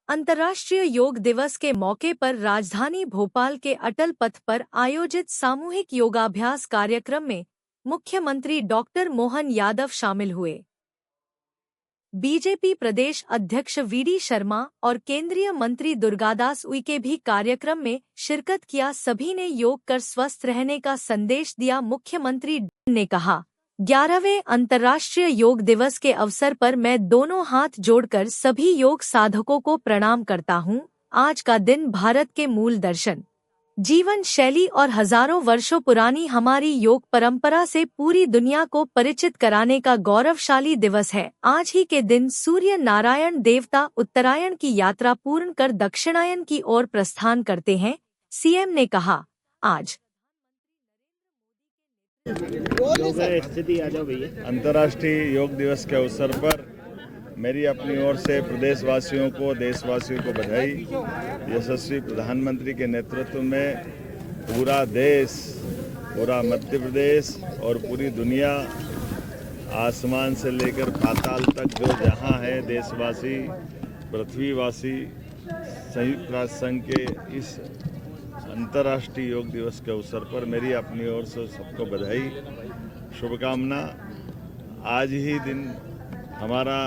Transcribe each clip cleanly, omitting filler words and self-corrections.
अंतर्राष्ट्रीय योग दिवस के मौके पर राजधानी भोपाल के अटल पथ पर आयोजित सामूहिक योगाभ्यास कार्यक्रम में मुख्यमंत्री डॉक्टर मोहन यादव शामिल हुए। बीजेपी प्रदेश अध्यक्ष वीडी शर्मा और केंद्रीय मंत्री दुर्गादास उइके भी कार्यक्रम में शिरकत किया। सभी ने योग कर स्वस्थ रहने का संदेश दिया। मुख्यमंत्री ने कहा, 11वें अंतर्राष्ट्रीय योग दिवस के अवसर पर मैं दोनों हाथ जोड़कर सभी योग साधकों को प्रणाम करता हूं। आज का दिन भारत के मूल दर्शन, जीवन शैली और हजारों वर्षों पुरानी हमारी योग परंपरा से पूरी दुनिया को परिचित कराने का गौरवशाली दिवस है। आज ही के दिन सूर्य नारायण देवता उत्तरायण की यात्रा पूर्ण कर दक्षिणायन की ओर प्रस्थान करते हैं। सीएम ने कहा, आज अंतर्राष्ट्रीय योग दिवस के अवसर पर मेरी अपनी ओर से प्रदेशवासियों को, देशवासियों को बधाई। यशस्वी प्रधानमंत्री के नेतृत्व में पूरा देश, पूरा मध्य प्रदेश और पूरी दुनिया, आसमान से लेकर पाताल तक जो जहां है, देशवासी, पृथ्वीवासी, संयुक्त राष्ट्र संघ के इस अंतर्राष्ट्रीय योग दिवस के अवसर पर मेरी अपनी ओर से सबको बधाई, शुभकामना। आज ही दिन हमारा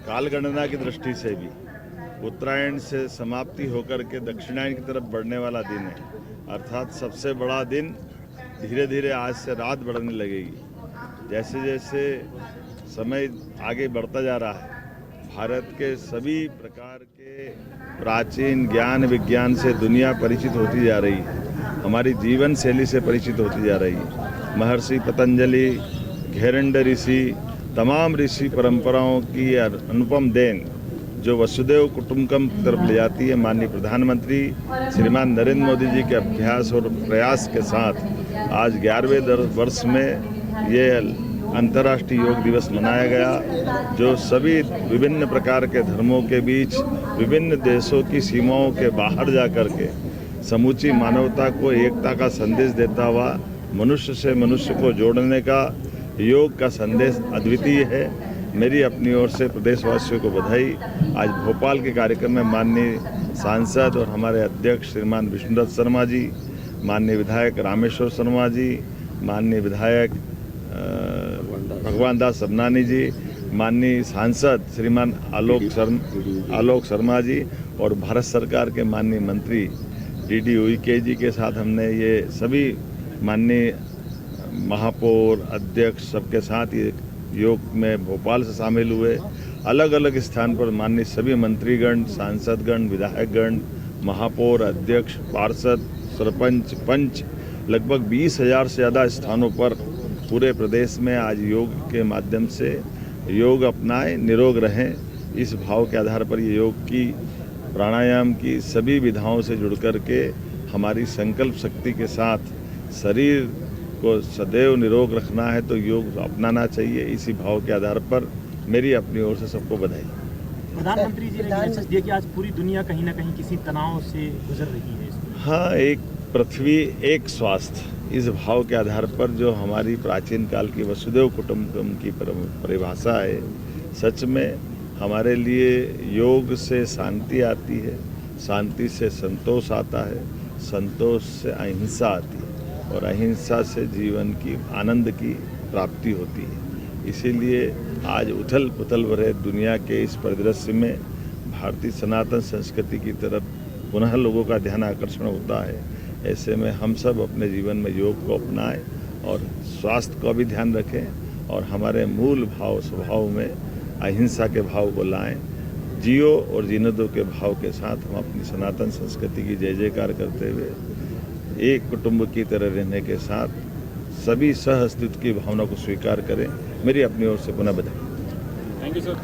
कालगणना की दृष्टि से भी उत्तरायण से समाप्ति होकर के दक्षिणायन की तरफ बढ़ने वाला दिन है, अर्थात सबसे बड़ा दिन धीरे धीरे आज से रात बढ़ने लगेगी। जैसे जैसे समय आगे बढ़ता जा रहा है, भारत के सभी प्रकार के प्राचीन ज्ञान विज्ञान से दुनिया परिचित होती जा रही है, हमारी जीवन शैली से परिचित होती जा रही है। महर्षि पतंजलि, घेरंड ऋषि, तमाम ऋषि परंपराओं की अनुपम देन जो वसुदेव कुटुंबकम की तरफ ले जाती है, माननीय प्रधानमंत्री श्रीमान नरेंद्र मोदी जी के अभ्यास और प्रयास के साथ आज 11वें वर्ष में ये अंतर्राष्ट्रीय योग दिवस मनाया गया, जो सभी विभिन्न प्रकार के धर्मों के बीच, विभिन्न देशों की सीमाओं के बाहर जा कर के समूची मानवता को एकता का संदेश देता हुआ मनुष्य से मनुष्य को जोड़ने का योग का संदेश अद्वितीय है। मेरी अपनी ओर से प्रदेशवासियों को बधाई। आज भोपाल के कार्यक्रम में माननीय सांसद और हमारे अध्यक्ष श्रीमान विष्णुदत्त शर्मा जी, माननीय विधायक रामेश्वर शर्मा जी, माननीय विधायक भगवान दास सबनानी जी, माननीय सांसद श्रीमान आलोक शर्मा जी और भारत सरकार के माननीय मंत्री डीडी उइके जी के साथ हमने ये सभी माननीय महापौर, अध्यक्ष सबके साथ ये योग में भोपाल से शामिल हुए। अलग अलग स्थान पर माननीय सभी मंत्रीगण, सांसदगण, विधायकगण, महापौर, अध्यक्ष, पार्षद, सरपंच, पंच, लगभग 20,000 से ज़्यादा स्थानों पर पूरे प्रदेश में आज योग के माध्यम से योग अपनाएं, निरोग रहें। इस भाव के आधार पर ये योग की, प्राणायाम की सभी विधाओं से जुड़ कर के हमारी संकल्प शक्ति के साथ शरीर को सदैव निरोग रखना है तो योग अपनाना चाहिए। इसी भाव के आधार पर मेरी अपनी ओर से सबको बधाई। प्रधानमंत्री जी ने मैसेज दिया कि आज पूरी दुनिया कहीं ना कहीं किसी तनाव से गुजर रही है। हाँ, एक पृथ्वी एक स्वास्थ्य, इस भाव के आधार पर जो हमारी प्राचीन काल की वसुदेव कुटुंबकम की परिभाषा है, सच में हमारे लिए योग से शांति आती है, शांति से संतोष आता है, संतोष से अहिंसा आती है और अहिंसा से जीवन की आनंद की प्राप्ति होती है। इसीलिए आज उथल पुथल भरे दुनिया के इस परिदृश्य में भारतीय सनातन संस्कृति की तरफ पुनः लोगों का ध्यान आकर्षण होता है। ऐसे में हम सब अपने जीवन में योग को अपनाएं और स्वास्थ्य का भी ध्यान रखें और हमारे मूल भाव स्वभाव में अहिंसा के भाव को लाएं। जियो और जीने दो के भाव के साथ हम अपनी सनातन संस्कृति की जय जयकार करते हुए एक कुटुंब की तरह रहने के साथ सभी सह अस्तित्व की भावना को स्वीकार करें। मेरी अपनी ओर से पुनः बधाई। Thank you sir.